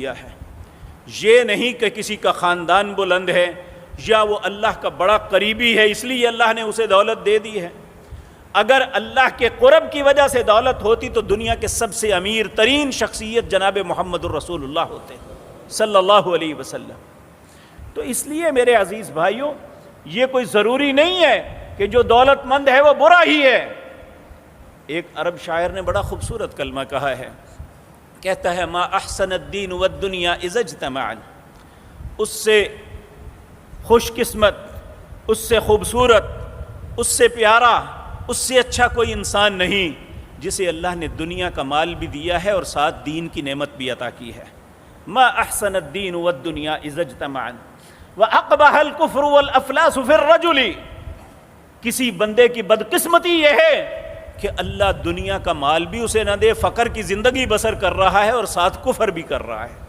دیا ہے۔ یہ نہیں کہ کسی کا خاندان بلند ہے یا وہ اللہ کا بڑا قریبی ہے اس لیے اللہ نے اسے دولت دے دی ہے۔ اگر اللہ کے قرب کی وجہ سے دولت ہوتی تو دنیا کے سب سے امیر ترین شخصیت جناب محمد الرسول اللہ ہوتے صلی اللہ علیہ وسلم۔ تو اس لیے میرے عزیز بھائیوں، یہ کوئی ضروری نہیں ہے کہ جو دولت مند ہے وہ برا ہی ہے۔ ایک عرب شاعر نے بڑا خوبصورت کلمہ کہا ہے، کہتا ہے ما احسن الدین والدنیا اذا اجتمعا، اس سے خوش قسمت، اس سے خوبصورت، اس سے پیارا، اس سے اچھا کوئی انسان نہیں جسے اللہ نے دنیا کا مال بھی دیا ہے اور ساتھ دین کی نعمت بھی عطا کی ہے۔ ما احسن الدین والدنیا اذا اجتمعا واقبح الکفر والافلاس فی الرجل، کسی بندے کی بدقسمتی یہ ہے کہ اللہ دنیا کا مال بھی اسے نہ دے، فقر کی زندگی بسر کر رہا ہے اور ساتھ کفر بھی کر رہا ہے۔